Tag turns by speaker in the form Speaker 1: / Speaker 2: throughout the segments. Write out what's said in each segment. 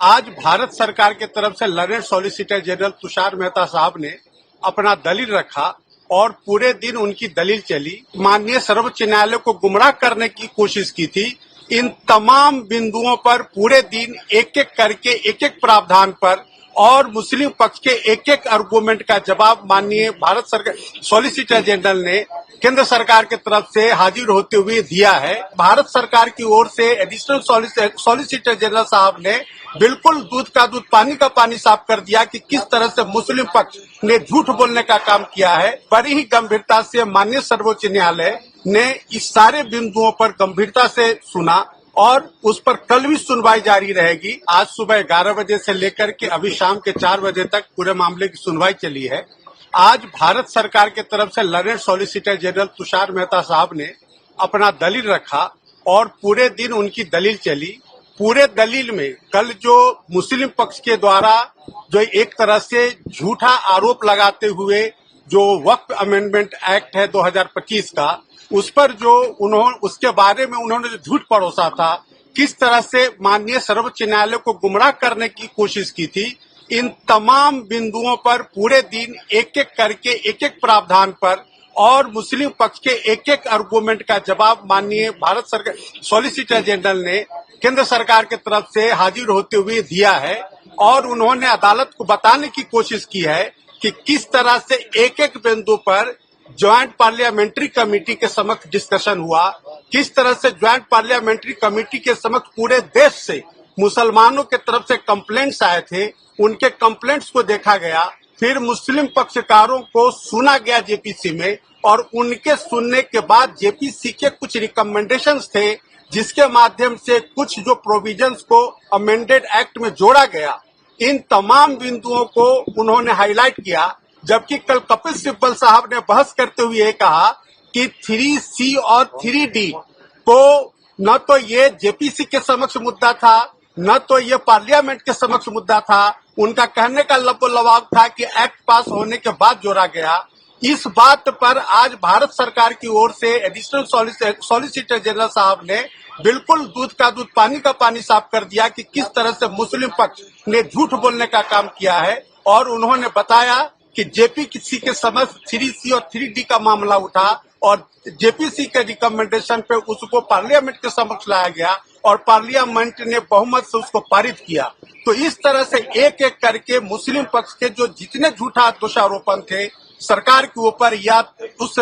Speaker 1: आज भारत सरकार के तरफ से Lawrence solicitor general Tushar Mehta साहब ने अपना दलील रखा और पूरे दिन उनकी दलील चली। माननीय सर्वोच्च न्यायालय को गुमराह करने की कोशिश की थी। इन तमाम बिंदुओं पर पूरे दिन एक एक करके एक एक प्रावधान पर और मुस्लिम पक्ष के एक एक आर्गूमेंट का जवाब माननीय भारत सरकार सॉलिसिटर जनरल ने केंद्र सरकार की तरफ से हाजिर होते हुए दिया है। भारत सरकार की ओर से एडिशनल सॉलिसिटर जनरल साहब ने बिल्कुल दूध का दूध पानी का पानी साफ कर दिया कि किस तरह से मुस्लिम पक्ष ने झूठ बोलने का काम किया है। बड़ी ही गंभीरता से माननीय सर्वोच्च न्यायालय ने इस सारे बिंदुओं पर गंभीरता से सुना और उस पर कल भी सुनवाई जारी रहेगी। आज सुबह 11 बजे से लेकर के अभी शाम के 4 बजे तक पूरे मामले की सुनवाई चली है। आज भारत सरकार के तरफ से Lawrence solicitor general Tushar Mehta साहब ने अपना दलील रखा और पूरे दिन उनकी दलील चली। पूरे दलील में कल जो मुस्लिम पक्ष के द्वारा जो एक तरह से झूठा आरोप लगाते हुए जो वक्फ अमेंडमेंट एक्ट है 2025 का, उस पर जो उसके बारे में उन्होंने जो झूठ परोसा था, किस तरह से माननीय सर्वोच्च न्यायालय को गुमराह करने की कोशिश की थी, इन तमाम बिंदुओं पर पूरे दिन एक एक करके एक एक प्रावधान पर और मुस्लिम पक्ष के एक एक आर्गूमेंट का जवाब माननीय भारत सरकार सॉलिसिटर जनरल ने केंद्र सरकार की तरफ से हाजिर होते हुए दिया है और उन्होंने अदालत को बताने की कोशिश की है कि किस तरह से एक एक बिंदु पर ज्वाइंट पार्लियामेंट्री कमेटी के समक्ष डिस्कशन हुआ, किस तरह से ज्वाइंट पार्लियामेंट्री कमेटी के समक्ष पूरे देश से मुसलमानों के तरफ से कंप्लेंट्स आए थे, उनके कंप्लेंट्स को देखा गया, फिर मुस्लिम पक्षकारों को सुना गया जेपीसी में और उनके सुनने के बाद जेपीसी के कुछ रिकमेंडेशंस थे जिसके माध्यम से कुछ जो प्रोविजंस को अमेंडेड एक्ट में जोड़ा गया। इन तमाम बिंदुओं को उन्होंने हाईलाइट किया, जबकि कल कपिल सिब्बल साहब ने बहस करते हुए ये कहा कि 3C और 3D को न तो ये जेपीसी के समक्ष मुद्दा था, न तो ये पार्लियामेंट के समक्ष मुद्दा था। उनका कहने का लबोलवाब था कि एक्ट पास होने के बाद जोड़ा गया। इस बात पर आज भारत सरकार की ओर से एडिशनल सॉलिसिटर जनरल साहब ने बिल्कुल दूध का दूध पानी का पानी साफ कर दिया कि किस तरह से मुस्लिम पक्ष ने झूठ बोलने का काम किया है और उन्होंने बताया कि जेपीसी के समक्ष 3C और 3D का मामला उठा और जेपीसी के रिकमेंडेशन पे उसको पार्लियामेंट के समक्ष लाया गया और पार्लियामेंट ने बहुमत से उसको पारित किया। तो इस तरह से एक एक करके मुस्लिम पक्ष के जो जितने झूठा दोषारोपण थे सरकार के ऊपर या उस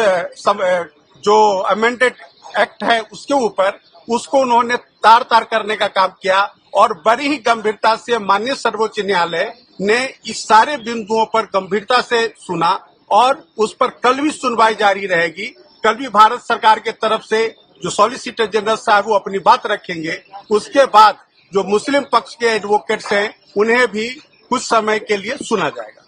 Speaker 1: जो अमेंडेड एक्ट है उसके ऊपर, उसको उन्होंने तार तार करने का काम किया और बड़ी ही गंभीरता से माननीय सर्वोच्च न्यायालय ने इस सारे बिंदुओं पर गंभीरता से सुना और उस पर कल भी सुनवाई जारी रहेगी। कल भी भारत सरकार के तरफ से जो सॉलिसिटर जनरल साहब वो अपनी बात रखेंगे। उसके बाद जो मुस्लिम पक्ष के एडवोकेट्स हैं उन्हें भी कुछ समय के लिए सुना जाएगा।